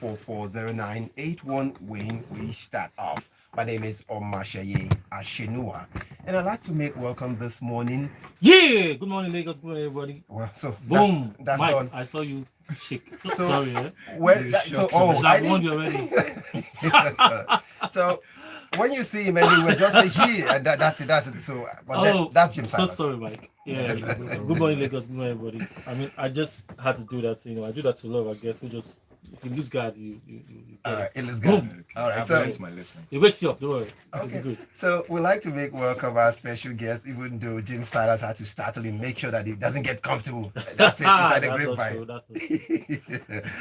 0440981 when we start off. My name is Omatseye Atsenuwa, and I'd like to make welcome this morning. Yeah, good morning, Lagos. Good morning, everybody. Well, so Boom, that's Mike. done. I saw you shake. So Sorry, eh? I I warned you already. didn't. So when you see him anywhere, just say he, and that's it. That's it. So, but Oh, that's Jim so Silas. sorry, Mike. Yeah. Good morning, Lagos. Good morning, everybody. I mean, I just had to do that. I do that to love. I guess we just if you lose God, you All get right, it. it looks good. Boom. All right, I've so learned my lesson. It wakes you up. Don't worry. It'll be okay, good. so we like to make welcome our special guest, even though Jim Silas had to startle him, make sure that he doesn't get comfortable. That's it inside the That's not grapevine. true. That's not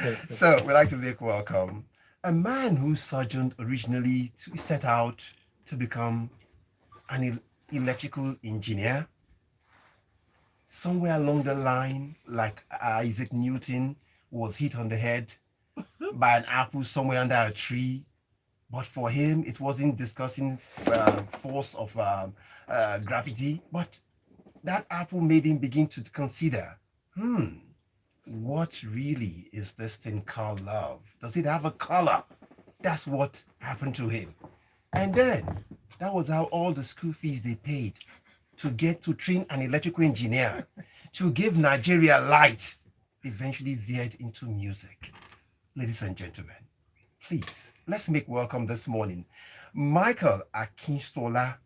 true. So we like to make welcome a man who sojourned originally to set out to become an electrical engineer. Somewhere along the line, like Isaac Newton was hit on the head by an apple somewhere under a tree. But for him, it wasn't discussing force of gravity, but that apple made him begin to consider, what really is this thing called love? Does it have a color? That's what happened to him. And then that was how all the school fees they paid to get to train an electrical engineer to give Nigeria light eventually veered into music. Ladies and gentlemen, please, let's make welcome this morning Michael Akinsola.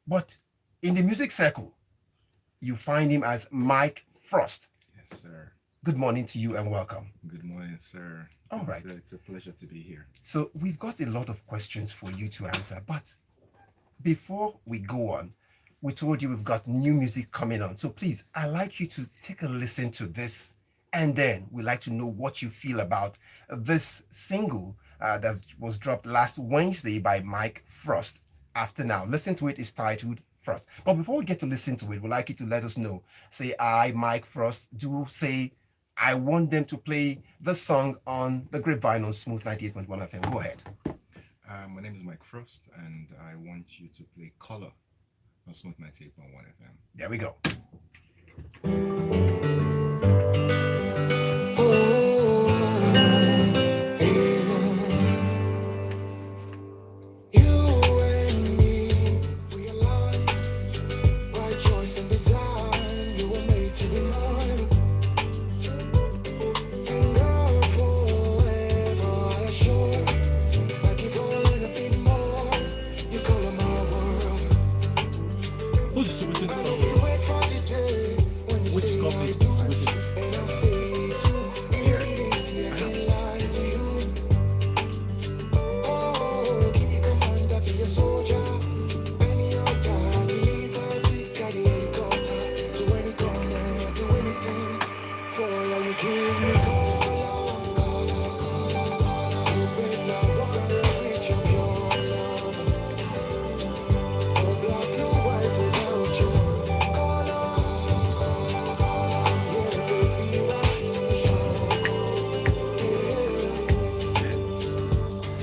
But in the music circle, you find him as Mike Frost. Yes, sir. Good morning to you and welcome. Good morning, sir. All right. It's a pleasure to be here. So we've got a lot of questions for you to answer, but before we go on, we told you we've got new music coming on. So please, I'd like you to take a listen to this, and then we'd like to know what you feel about this single that was dropped last Wednesday by Mike Frost. After Now, listen to it. It's titled Frost. But before we get to listen to it, we'd like you to let us know. Say, I, Mike Frost, do say, I want them to play the song on the Grapevine on Smooth 98.1 FM. Go ahead. My name is Mike Frost, and I want you to play Color on Smooth 98.1 FM. There we go. Who's distributing the song? Which company is distributing it?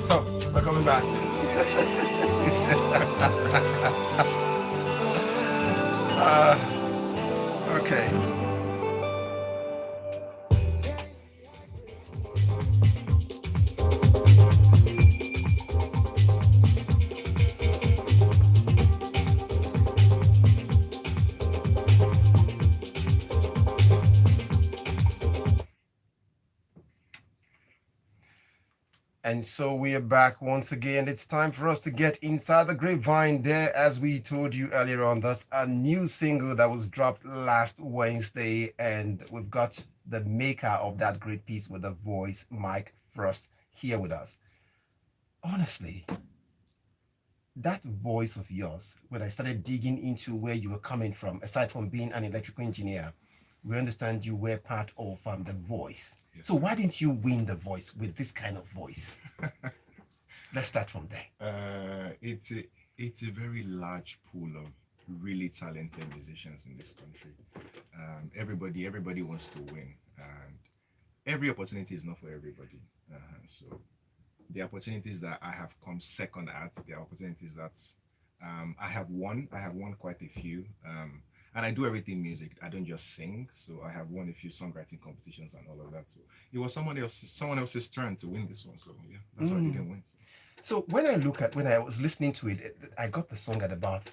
So, we're coming back. Okay. And so we are back once again. It's time for us to get inside the grapevine there. As we told you earlier on, that's a new single that was dropped last Wednesday. And we've got the maker of that great piece with the voice, Mike Frost, here with us. Honestly, that voice of yours, when I started digging into where you were coming from, aside from being an electrical engineer, we understand you were part of The Voice. Yes, so why didn't you win The Voice with this kind of voice? Let's start from there. It's a very large pool of really talented musicians in this country. Everybody wants to win, and every opportunity is not for everybody. So the opportunities that I have come second at, the opportunities that I have won quite a few. and I do everything music. I don't just sing. So I have won a few songwriting competitions and all of that. So it was someone else's turn to win this one. So yeah, that's why I didn't win. So when I was listening to it, I got the song at about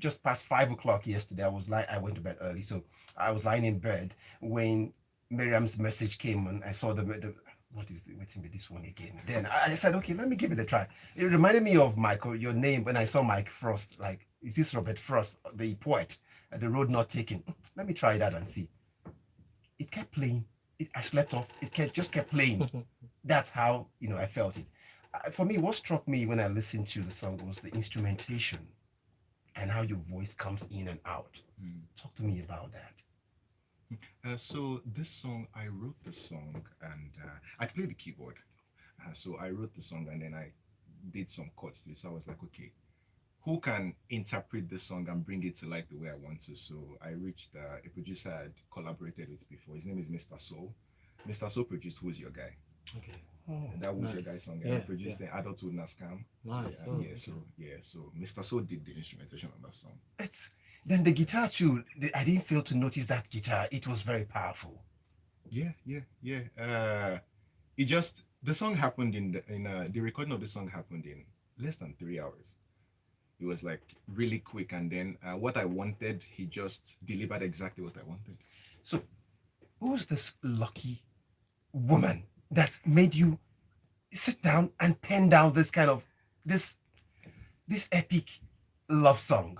just past 5 o'clock yesterday. I went to bed early, so I was lying in bed when Miriam's message came, and I saw the what is the waiting with this one again. Then I said, okay, let me give it a try. It reminded me of Michael, your name, when I saw Mike Frost. Like, is this Robert Frost, the poet, The Road Not Taken? Let me try that and see. It kept playing. I slept off. Just kept playing. That's how I felt it. For me, what struck me when I listened to the song was the instrumentation and how your voice comes in and out. Talk to me about that. So this song, I wrote the song and I played the keyboard. So I wrote the song and then I did some chords to it. So I was like, okay, who can interpret this song and bring it to life the way I want to? So I reached a producer I had collaborated with before. His name is Mr. Soul. Mr. Soul produced Who's Your Guy? Okay. And that was Nice. your guy song. Yeah, I produced the Adulthood Na Scam. Nice. So Mr. Soul did the instrumentation on that song. Then the guitar too. I didn't fail to notice that guitar. It was very powerful. Yeah. The song happened the recording of the song happened in less than 3 hours. It was like really quick, and then what I wanted, he just delivered exactly what I wanted. So, who's this lucky woman that made you sit down and pen down this kind of this epic love song?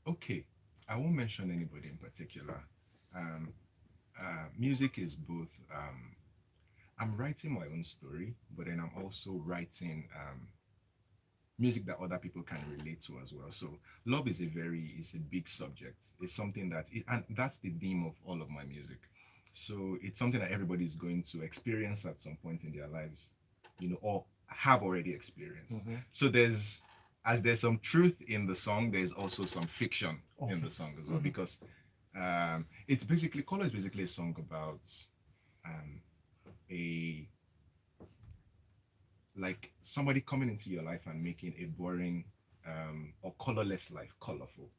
Okay, I won't mention anybody in particular. Music is both. I'm writing my own story, but then I'm also writing music that other people can relate to as well. So love is a big subject. It's something and that's the theme of all of my music. So it's something that everybody is going to experience at some point in their lives, or have already experienced. So there's some truth in the song, there's also some fiction in the song as well, because it's basically Color is basically a song about like somebody coming into your life and making a boring or colorless life colorful.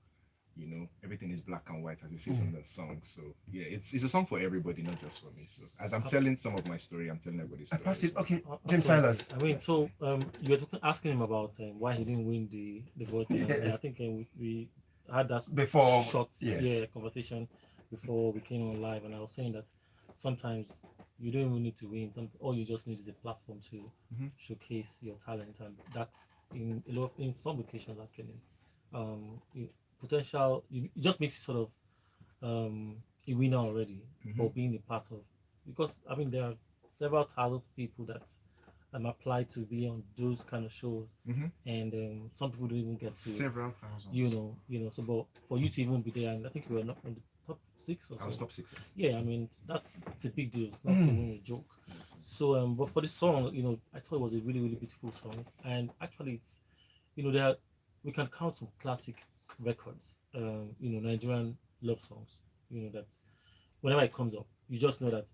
Everything is black and white, as it says in the song. So yeah, it's a song for everybody, not just for me. So as I'm telling some of my story, I'm telling everybody's story. Okay, James Silas. I mean, so you were asking him about why he didn't win the vote. Yes. I think we had that Before, short yes. conversation before we came on live, and I was saying that sometimes you don't even need to win. All you just need is a platform to showcase your talent, and that's in some occasions actually. Potential, it just makes you sort of a winner already for being a part of, because I mean there are several thousand people that apply to be on those kind of shows, and some people don't even get to several thousand. So but for you to even be there, and I think you were not on the top 6 or so. I was top 6. Yeah, I mean it's a big deal. It's not even a joke. So but for this song, I thought it was a really, really beautiful song, and actually it's we can count some classic records, Nigerian love songs, that whenever it comes up, you just know that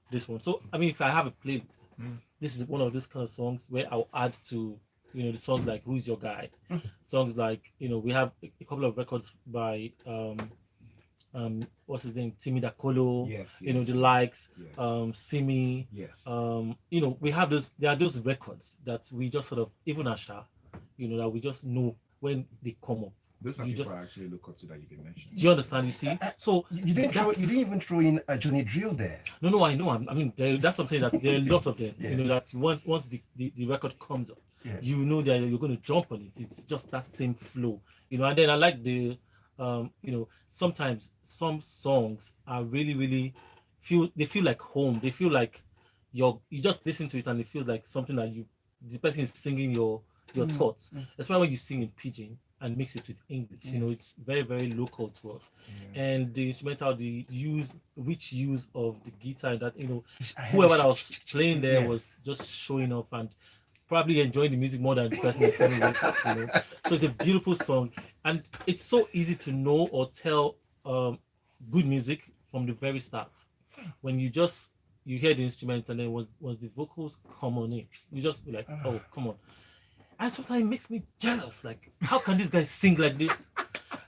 this one. So I mean, if I have a playlist, this is one of those kind of songs where I'll add to the songs like Who's Your Guy, songs like we have a couple of records by what's his name, Timi Dakolo, the likes, Simi, we have those. There are those records that we just sort of, even Asha, that we just know when they come up. Those are people I actually look up to that you didn't mention. Do you understand? You see, so you didn't even throw in a Johnny Drill there. No, I know. I mean, that's something that there are lots of them. Yes. That once the record comes up, Yes. that you're going to jump on it. It's just that same flow, And then I like the, sometimes some songs are really, really feel like home. They feel like you just listen to it and it feels like something that the person is singing your thoughts. That's why when you sing in pidgin and mix it with English, it's very, very local to us. And the instrumental, which use of the guitar, that whoever that was playing there was just showing off and probably enjoying the music more than the person singing it. So it's a beautiful song, and it's so easy to know or tell good music from the very start. When you hear the instruments and then once the vocals come on it, you just be like, oh, come on. And sometimes it makes me jealous. Like, how can this guy sing like this?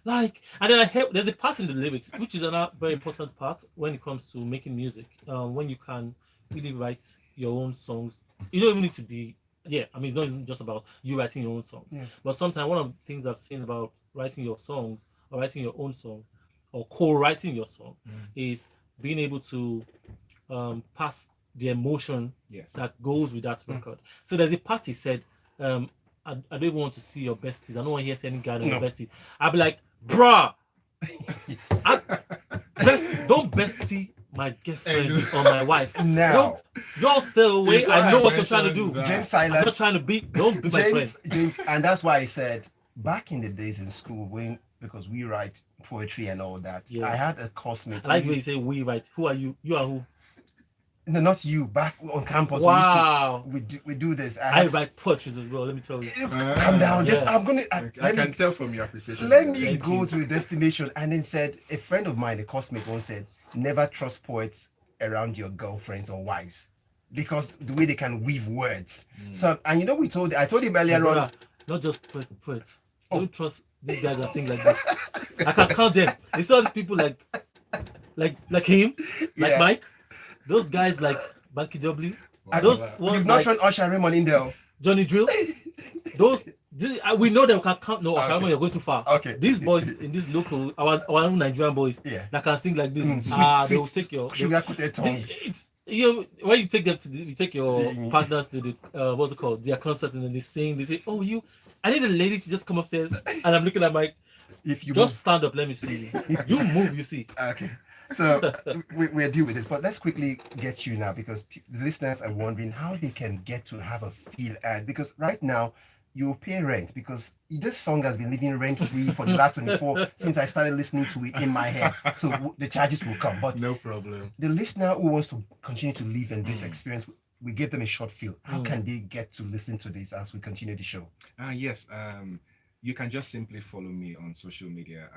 Like, and then I heard there's a part in the lyrics, which is another very important part when it comes to making music. When you can really write your own songs, you don't even need to be. Yeah, I mean, it's not even just about you writing your own songs. Yes. But sometimes one of the things I've seen about writing your songs or writing your own song or co-writing your song is being able to pass the emotion Yes. that goes with that record. So there's a part he said, I don't even want to see your besties. I don't want to hear any guy on your bestie. I'll be like, bruh, don't bestie my girlfriend or my wife. Now, y'all stay away. I know what you're trying to do. James I'm not Silas, trying to be. Don't be my friend. James, and that's why I said back in the days in school because we write poetry and all that. Yes. I had a coursemate. I like when you say we write. Who are you? You are who? No, not you. Back on campus, Wow. we do this. I write poetry as well. Let me tell you. Calm down. Just Yeah. I'm gonna. I can tell from your appreciation. Let me Thank go you. to a destination, and then said a friend of mine, a coursemate, once said, "Never trust poets around your girlfriends or wives, because the way they can weave words." So, and you know, I told him earlier on. Brother, not just poets. Don't trust these guys that sing like this. I can count them. You saw these people like him, like Yeah. Mike. Those guys like Banky W. Wow. Those Wow. ones You've not like tried Usher Raymond in there. Johnny Drill. We know them can count. No, Okay. you're going too far. Okay. These boys in this local, our own Nigerian boys, Yeah. that can sing like this. Sweet, They will take your. sugar coated tongue. It's when you take them to you take your Mm. partners to the what's it called, their concert, and then they sing. They say, "Oh, I need a lady to just come upstairs," and I'm looking at Mike. If you Just stand up. Let me see you. You move. You see. Okay. So we're dealing with this, but let's quickly get you now because the listeners are wondering how they can get to have a feel and because right now you pay rent because this song has been living rent free for the last 24 since I started listening to it in my head. So the charges will come, but No problem. the listener who wants to continue to live in this experience, we give them a short feel. How can they get to listen to this as we continue the show? Yes. You can just simply follow me on social media.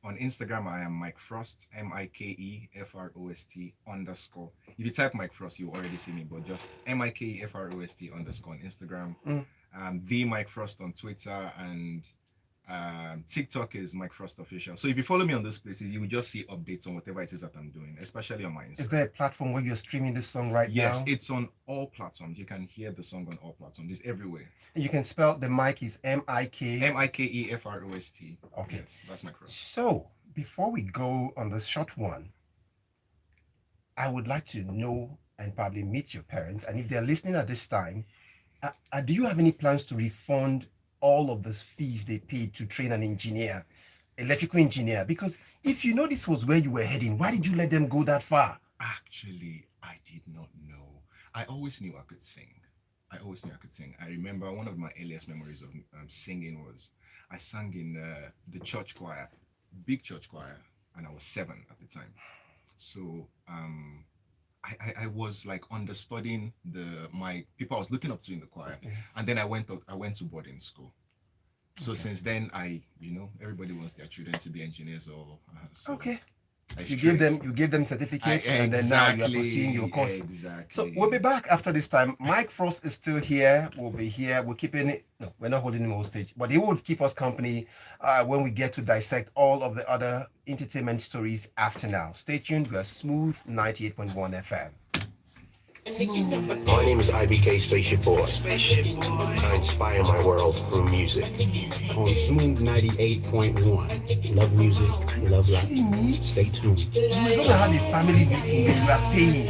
On Instagram, I am Mike Frost, MikeFrost_. If you type Mike Frost, you already see me, but just MikeFrost_ on Instagram. The Mike Frost on Twitter, and TikTok is Mike Frost Official. So if you follow me on those places, you will just see updates on whatever it is that I'm doing, especially on my Instagram. Is there a platform where you're streaming this song right Yes, now? it's on all platforms. You can hear the song on all platforms. It's everywhere. You can spell the mic is MIK. MikeFrost. Okay. Yes, that's Mike Frost. So, before we go on the short one, I would like to know and probably meet your parents. And if they're listening at this time, do you have any plans to refund all of the fees they paid to train an engineer, electrical engineer? Because if you know this was where you were heading, why did you let them go that far? Actually, I did not know. I always knew I could sing. I remember one of my earliest memories of singing was I sang in the church choir, big church choir, and I was 7 at the time. So I was like understudying my people I was looking up to in the choir, and then I went to boarding school. So since then, everybody wants their children to be engineers or so Okay. I You straight. give them certificates, and then now you are pursuing your course. Exactly. So we'll be back after this time. Mike Frost is still here. We'll be here. We're keeping it. No, we're not holding him hostage, but he will keep us company when we get to dissect all of the other entertainment stories after now. Stay tuned. We are Smooth 98.1 FM. My name is IBK Spaceship Boy. I inspire my world through music. On Smooth 98.1. Love music, love life. Stay tuned. We're going to have a family meeting where you are paying.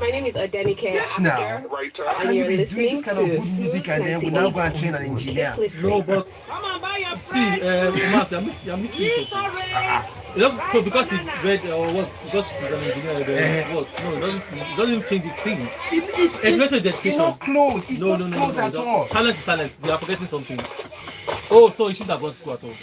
My name is Odenike Yes, now. Abigail, How can and you you're be doing listening this kind of to good Smooth music and then we now go and train an 98.1. engineer? Keep listening. No, but see, Omatseye, I'm missing you. So because he read because he's an engineer, what? No, it doesn't change a thing. It's Education is education. not close. It's No, not close at all. Talent is talent. They are forgetting something. Oh, so he shouldn't have gone to school at all.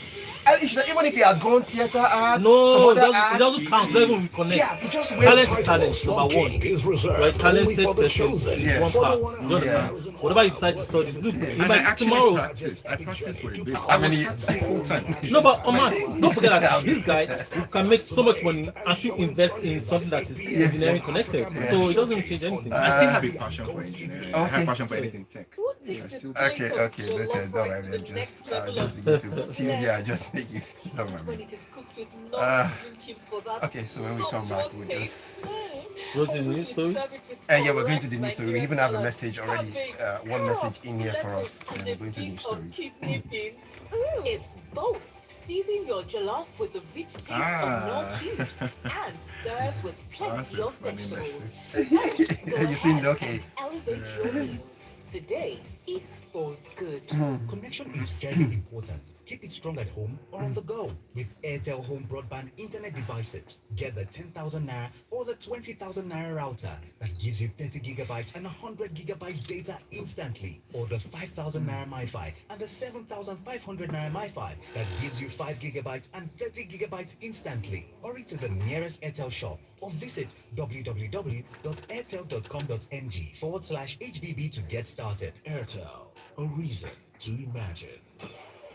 And even if he had gone theater art, No, some it other doesn't, it art, doesn't count. It doesn't even connect. yeah, he just went. Talent is talent, number one. Is reserved Right, talented only for the person chosen. is one part. You understand? Whatever you decide to study, look, you And I might actually tomorrow. practiced. I practiced for a bit. I was practicing full time. No, but Oman, don't forget that this guy can make so much money and still invest in something that is engineering connected. So it doesn't change anything. I still have a passion for engineering. I Okay. have passion for anything tech. Okay, listen, don't mind me. Just begin to yeah, just make you don't mind me. Okay, so when we come back, we'll just Go to the news stories. yeah, we're going to the news story. We even have a message already, one message in here for us, and we're going to the news stories. It's both. Season your jollof with the rich taste of no cubes and serve with plenty of vegetables. You seem okay. Elevate your meals. Today, eat for good. Connection is very important. Keep it strong at home or on the go with Airtel Home Broadband Internet devices. Get the 10,000 Naira or the 20,000 Naira router that gives you 30 gigabytes and 100 gigabyte data instantly. Or the 5,000 Naira MiFi and the 7,500 Naira MiFi that gives you 5 gigabytes and 30 gigabytes instantly. Hurry to the nearest Airtel shop or visit www.airtel.com.ng/HBB to get started. Airtel, a reason to imagine.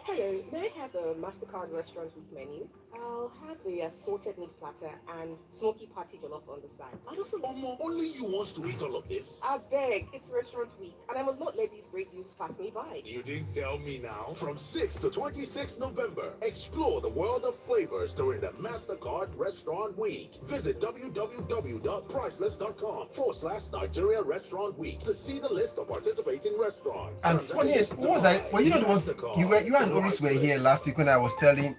Hello, may I have a MasterCard Restaurant Week menu? I'll have the assorted meat platter and smoky patty jollof on the side. I'd also Only you wants to eat all of this? I beg, it's Restaurant Week, and I must not let these great deals pass me by. You didn't tell me now. From 6 to 26 November, explore the world of flavors during the MasterCard Restaurant Week. Visit www.priceless.com/Nigeria Restaurant Week to see the list of participating restaurants. And funny, what was I? Well, you know the ones you and Oris were here last week when I was talking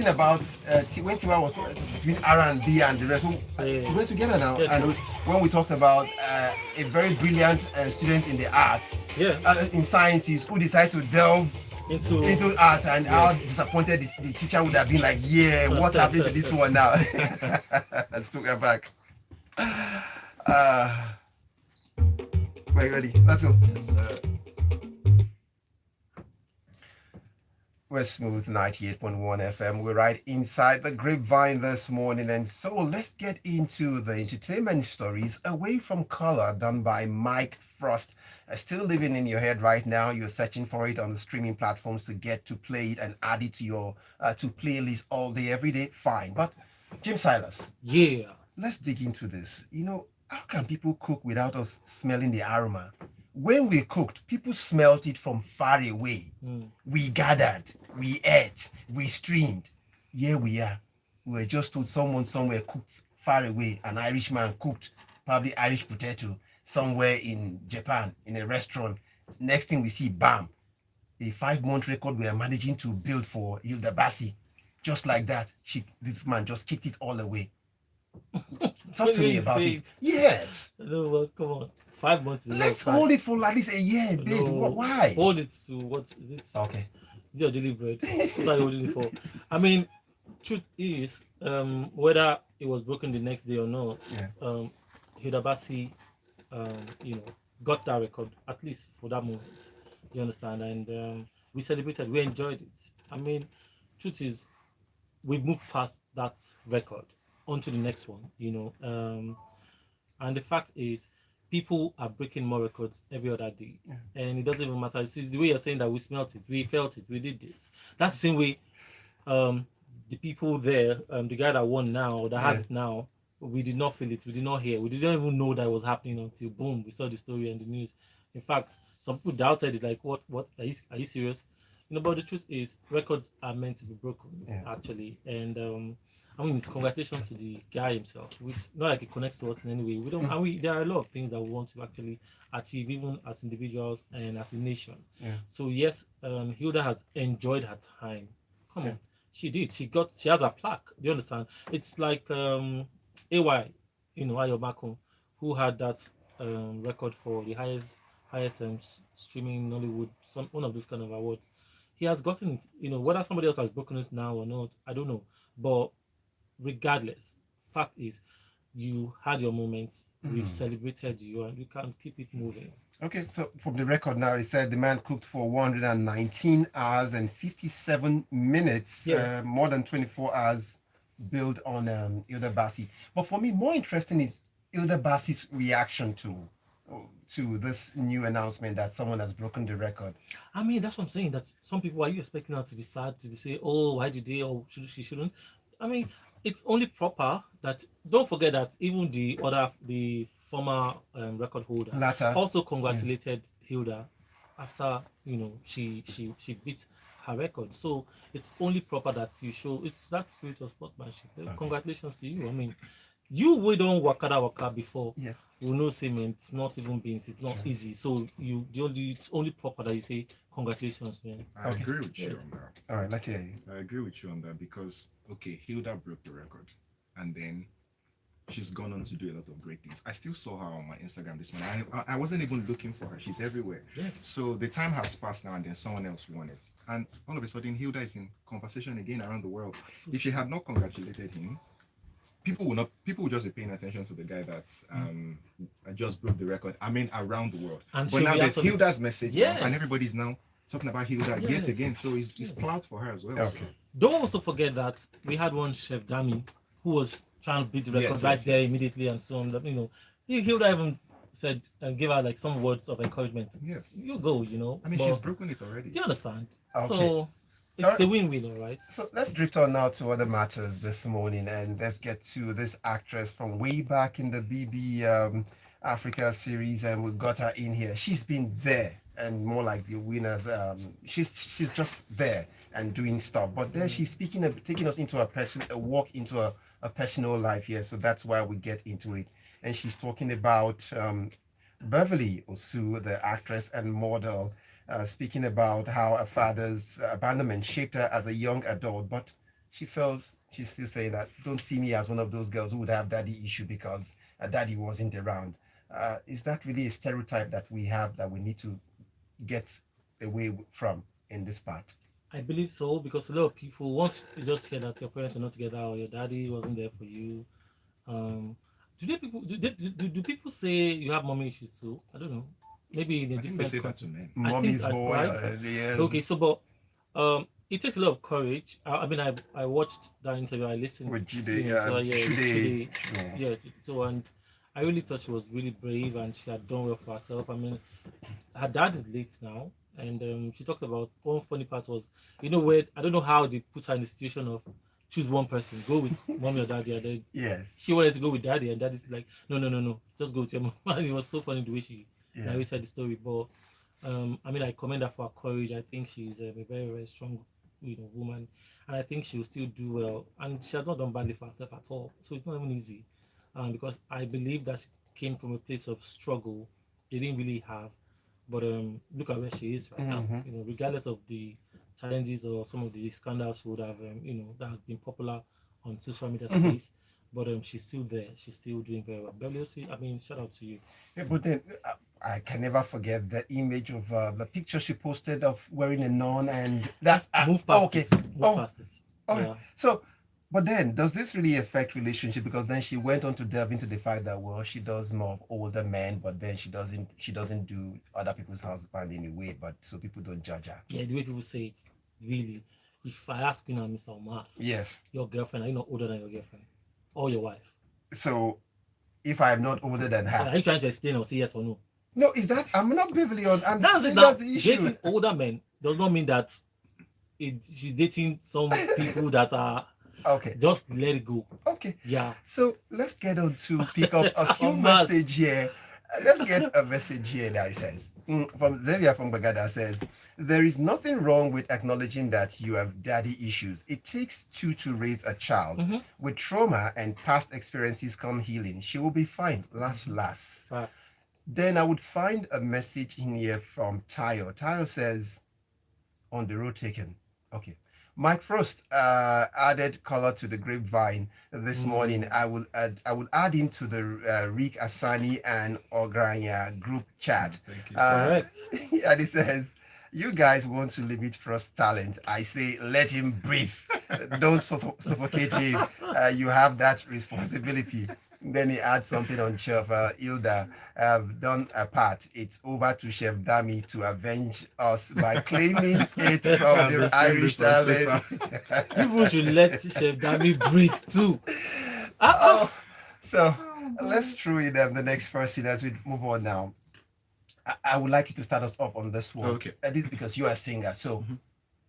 about when Tiwa was between R&B and the rest. We were together now, and when we talked about a very brilliant student in the arts, in sciences, who decided to delve into art, and how disappointed the teacher would have been. Like, yeah, what's happening to this one now? Let's took her back. Are you ready? Let's go. Yes, sir. We're Smooth 98.1 FM. We're right inside the Grapevine this morning. And so let's get into the entertainment stories away from color done by Mike Frost. Still living in your head right now. You're searching for it on the streaming platforms to get to play it and add it to your to playlist all day, every day. Fine. But Jim Silas. Yeah. Let's dig into this. You know, how can people cook without us smelling the aroma? When we cooked, people smelt it from far away. We gathered, we ate, we streamed. Here we are. We were just told someone somewhere cooked far away. An Irishman cooked probably Irish potato somewhere in Japan in a restaurant. Next thing we see, bam, a 5-month record we are managing to build for Hilda Bassi. Just like that, this man just kicked it all away. Talk to me about it. Yes. No, well, come on. 5 months. Let's hold it for at least a year, babe. No, Why? Hold it to what is it? Okay. Is it your daily bread? What are you holding it for? I mean, truth is, whether it was broken the next day or not, Hilda Bassi, got that record, at least for that moment. You understand? And we celebrated, we enjoyed it. I mean, truth is, we moved past that record onto the next one, and the fact is, people are breaking more records every other day, and it doesn't even matter. It's the way you're saying that we smelt it, we felt it, we did this. That's the same way the people there, the guy that won now, or that has it now, we did not feel it, we did not hear, we didn't even know that it was happening until boom, we saw the story and the news. In fact, some people doubted it, like, what are you serious? But the truth is, records are meant to be broken, actually. And I mean, it's congratulations to the guy himself, which not like it connects to us in any way. We don't. There are a lot of things that we want to actually achieve, even as individuals and as a nation. So yes, Hilda has enjoyed her time. Come on, she did. She has a plaque. Do you understand? It's like AY, Ayo Mako, who had that record for the highest streaming in Nollywood, one of those kind of awards. He has gotten it. Whether somebody else has broken it now or not, I don't know. But regardless, fact is, you had your moments. We've celebrated you, and you can keep it moving. Okay, so from the record now, it said the man cooked for 119 hours and 57 minutes, more than 24 hours built on Hilda Bassi. But for me, more interesting is Hilda Bassi's reaction to this new announcement that someone has broken the record. I mean, that's what I'm saying. That some people, are you expecting her to be sad, to say, oh, why did they, or she shouldn't? I mean, it's only proper that, don't forget that even the former record holder also congratulated Hilda after she beat her record. So it's only proper that you show it's that spirit of sportsmanship. Congratulations to you. I mean, you we don't waka before. Yeah. We know same it's not even beans, it's not easy. So it's only proper that you say congratulations, man. I agree with you on that. All right, let's hear you. I agree with you on that because Hilda broke the record, and then she's gone on to do a lot of great things. I still saw her on my Instagram this morning. I wasn't even looking for her. She's everywhere. Yes. So the time has passed now, and then someone else won it, and all of a sudden Hilda is in conversation again around the world. If she had not congratulated him, people will just be paying attention to the guy that just broke the record. I mean, around the world. And but now there's Hilda's message, yes. And everybody's now talking about Hilda yet Yes. again. So it's clout for her as well. Okay. So. Don't also forget that we had one Chef Dami who was trying to beat the record there immediately and so on. Hilda even said gave her like some words of encouragement. Yes. You go, I mean, she's broken it already. Do you understand? Okay. So it's a win-win, all right? So let's drift on now to other matters this morning, and let's get to this actress from way back in the BB Africa series, and we got her in here. She's been there, and more like the winners. She's just there and doing stuff, but there she's taking us into a walk into a personal life here. So that's why we get into it, and she's talking about Beverly Osu, the actress and model. Speaking about how her father's abandonment shaped her as a young adult, but she's still saying that don't see me as one of those girls who would have daddy issue because a daddy wasn't around. Is that really a stereotype that we have that we need to get away from in this part? I believe so, because a lot of people, once you just hear that your parents were not together or your daddy wasn't there for you, do people say you have mommy issues too? I don't know. Maybe in a different they say that to men. Mommy's boy. Right? Okay, so but it takes a lot of courage. I watched that interview. I listened With Jide, Jide. Sure. Yeah. So and I really thought she was really brave and she had done well for herself. I mean, her dad is late now, and she talked about one funny part was, where I don't know how they put her in the situation of choose one person, go with mommy or daddy, and then Yes. she wanted to go with daddy, and daddy's like, no, just go with your mom. And it was so funny the way she narrated the story. But I commend her for her courage. I think she's a very, very strong woman, and I think she will still do well, and she has not done badly for herself at all. So it's not even easy, because I believe that she came from a place of struggle they didn't really have, but look at where she is right now. Regardless of the challenges or some of the scandals she would have that has been popular on social media space, but she's still there, she's still doing very well. Beverly, I mean, shout out to you. Yeah, but then I can never forget the image of the picture she posted of wearing a nun, and that's Move past it. Okay. Yeah. So, but then does this really affect relationship? Because then she went on to delve into the fact that she does more of older men, but then she doesn't do other people's husband in a way, but so people don't judge her. Yeah, the way people say it, really. If I ask you now, Mr. Omas, Yes. your girlfriend, are you not older than your girlfriend or your wife? So, if I'm not older than her, Are you trying to explain or say yes or no? no, is that I'm not Beverly on? I'm That's saying it. Now, that's the issue. dating older men does not mean that she's dating some people that are Okay. just let it go. Okay. Yeah. So let's get on to pick up a few Omas. message here. Let's get a message here that it says from Xavier from Bagada says, there is nothing wrong with acknowledging that you have daddy issues. It takes two to raise a child. With trauma and past experiences come healing. She will be fine. Last. Fact. Then I would find a message in here from Tayo. Tayo says, on the road taken. Okay. Mike Frost added color to the Grapevine this morning. I will add into the Rick Asani and Ogranya group chat. Thank you. Correct. And he says, you guys want to limit Frost's talent. I say, let him breathe. Don't suffocate him. You have that responsibility. Then he adds something on Chef Hilda. I've done a part. It's over to Chef Dami to avenge us by claiming it from the Irish talent. People should let Chef Dami breathe too. So let's throw in the next person as we move on now. I would like you to start us off on this one. Okay. This because you are a singer. So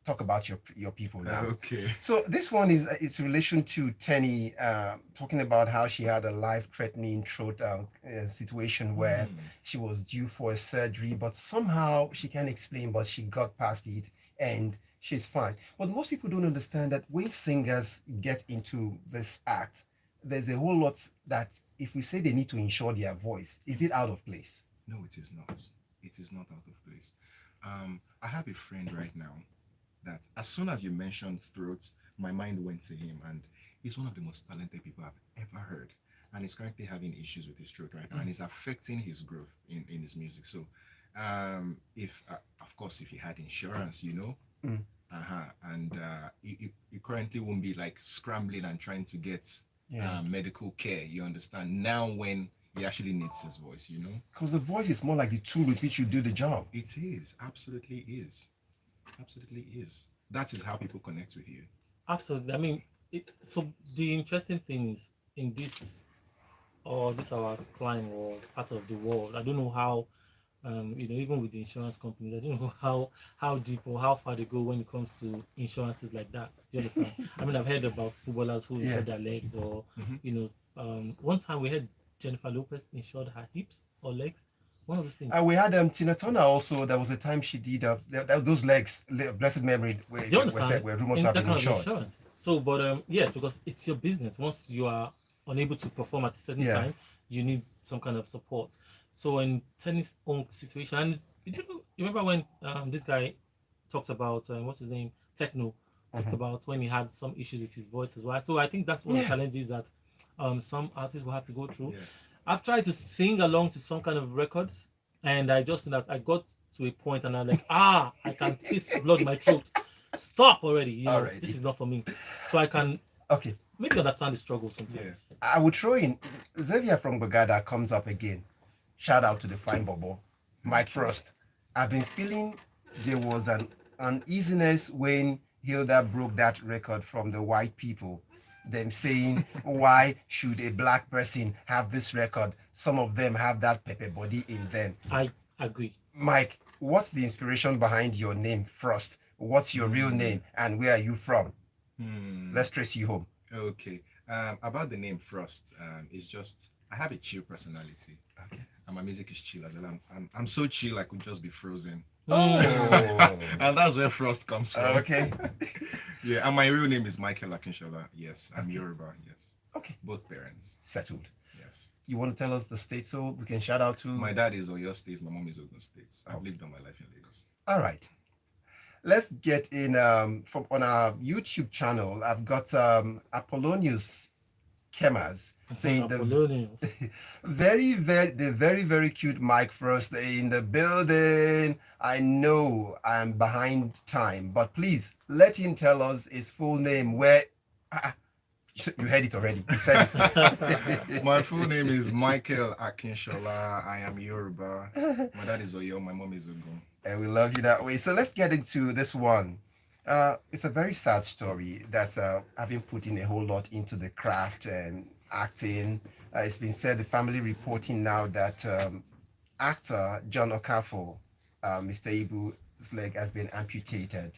talk about your people now. Okay. So this one is it's in relation to Tenny talking about how she had a life-threatening throat situation where she was due for a surgery, but somehow she can't explain, but she got past it and she's fine. But most people don't understand that when singers get into this act, there's a whole lot that if we say they need to insure their voice, is it out of place? No, it is not. It is not out of place. I have a friend right now that as soon as you mentioned throat, my mind went to him, and he's one of the most talented people I've ever heard. And he's currently having issues with his throat right now, and it's affecting his growth in his music. So, if of course, if he had insurance, and he currently won't be like scrambling and trying to get medical care. You understand now when he actually needs his voice, Because the voice is more like the tool with which you do the job. It is, absolutely is. Absolutely is. That is how people connect with you. Absolutely. I mean, so the interesting thing is in this our climb or part of the world. I don't know how, even with the insurance companies, I don't know how deep or how far they go when it comes to insurances like that. Do you understand? I mean, I've heard about footballers who insured their legs, or one time we had Jennifer Lopez insured her hips or legs. One of those things. We had Tina Turner also. There was a time she did those legs, blessed memory, were rumored to have been insured. So, but yes, because it's your business. Once you are unable to perform at a certain time, you need some kind of support. So, in Tenny's own situation, and you remember when this guy talked about what's his name, Techno, talked about when he had some issues with his voice as well. So, I think that's one of the challenges that some artists will have to go through. Yes. I've tried to sing along to some kind of records, and I just know that I got to a point and I'm like, I can taste blood in my throat. Stop already. This is not for me. So I can maybe understand the struggle sometimes. Yeah. I would throw in Xavier from Bagada comes up again. Shout out to the fine bobo, Mike Frost. I've been feeling there was an uneasiness when Hilda broke that record from the white people. Them saying, why should a black person have this record? Some of them have that pepper body in them. I agree. Mike, what's the inspiration behind your name, Frost? What's your real name and where are you from? Let's trace you home. Okay. About the name Frost, it's just I have a chill personality. Okay. And my music is chill as well. I'm so chill I could just be frozen. Oh. And that's where Frost comes from. Okay. Yeah, and my real name is Michael Akinshola. Yes, I'm Yoruba. Yes. Okay. Both parents. Settled. Yes. You want to tell us the state so we can shout out to? My dad is Oyo State. My mom is Ogun State. I've lived all my life in Lagos. All right. Let's get in from on our YouTube channel. I've got Apollonius Kemas saying the very cute Mike Frost in the building. I know I'm behind time, but please let him tell us his full name. Where you heard it already. You said it. My full name is Michael Akinshola. I am Yoruba. My dad is Oyo. My mom is Ogun. And we love you that way. So let's get into this one. It's a very sad story that's having put in a whole lot into the craft and acting. It's been said, the family reporting now that actor John Okafor, Mr. Ibu's leg has been amputated.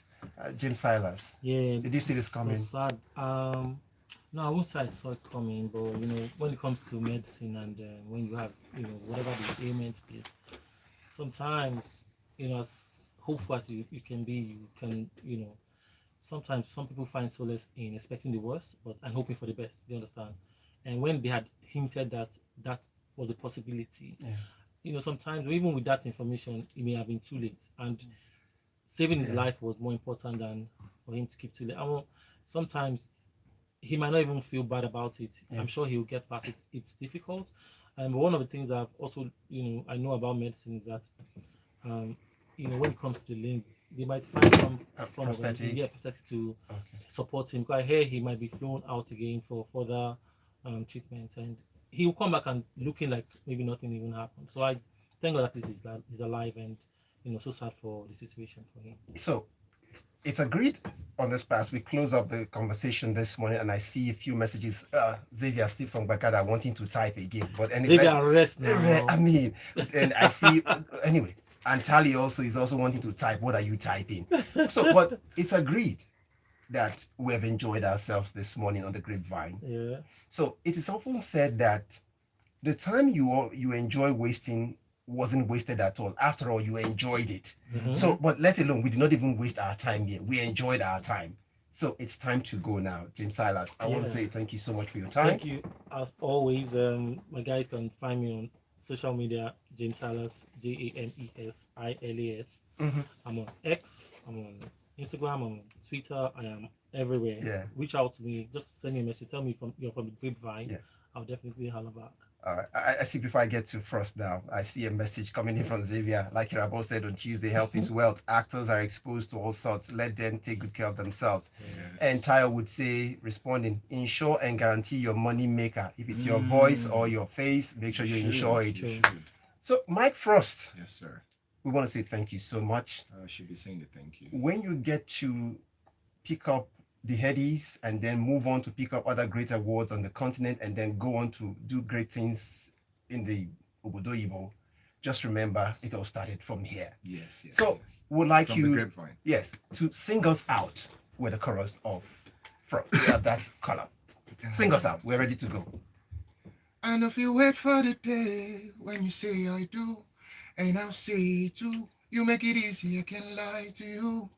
James Silas. Yeah. Did you see this coming? So sad. No, I won't say I saw it coming, but when it comes to medicine and when you have whatever the ailment is, sometimes as hopeful as you can be, you can sometimes some people find solace in expecting the worst and hoping for the best. Do you understand? And when they had hinted that that was a possibility, sometimes even with that information, it may have been too late. And saving his life was more important than for him to keep too late. Sometimes he might not even feel bad about it. Yes. I'm sure he'll get past it. It's difficult. But one of the things I've also, I know about medicine is that, when it comes to the limb, they might find some form of prosthetic to support him. Because I hear he might be flown out again for further treatment, and he will come back and looking like maybe nothing even happened. So I thank God that he's alive, and so sad for the situation for him. So it's agreed on this pass. We close up the conversation this morning, and I see a few messages. Xavier still from Bakada wanting to type again, but anyway, Xavier, rest now. I mean, and I see anyway. And Tally also is also wanting to type. What are you typing? So, but it's agreed that we have enjoyed ourselves this morning on the Grapevine. Yeah. So it is often said that the time you enjoy wasting wasn't wasted at all. After all, you enjoyed it. So, but let alone we did not even waste our time here. We enjoyed our time. So it's time to go now, James Silas. I want to Yeah. say thank you so much for your time. Thank you. As always, my guys can find me on social media, James Silas, JamesSilas. I'm on X, I'm on Instagram, I'm on Twitter, I am everywhere. Yeah. Reach out to me, just send me a message, tell me you're from the Grapevine. Yeah. I'll definitely holler back. All right. I see before I get to Frost now, I see a message coming in from Xavier. Like Irabo said on Tuesday, health is wealth. Actors are exposed to all sorts. Let them take good care of themselves. And Tayo would say, responding, insure and guarantee your money maker. If it's your voice or your face, make sure you insure it. You should. So, Mike Frost, Yes, sir. we want to say thank you so much. I should be saying the thank you. When you get to pick up the headies and then move on to pick up other great awards on the continent and then go on to do great things in the Obodoyibo, just remember it all started from here. Yes. So yes. would like From the you, Grapevine. yes, to sing us out with the chorus of Frost. We have that color. Sing us out. We're ready to go. And if you wait for the day when you say I do, and I'll say too, you make it easy, I can lie to you.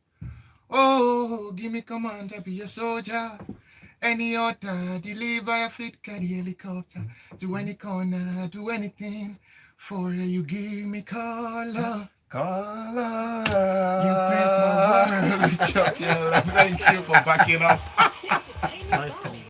Oh, give me command, I'll be a soldier. Any order, deliver a fleet, carry helicopter to any corner, do anything for you. Give me color. Color. You break my heart. Thank you for backing up. Entertainment Nice vibes. one.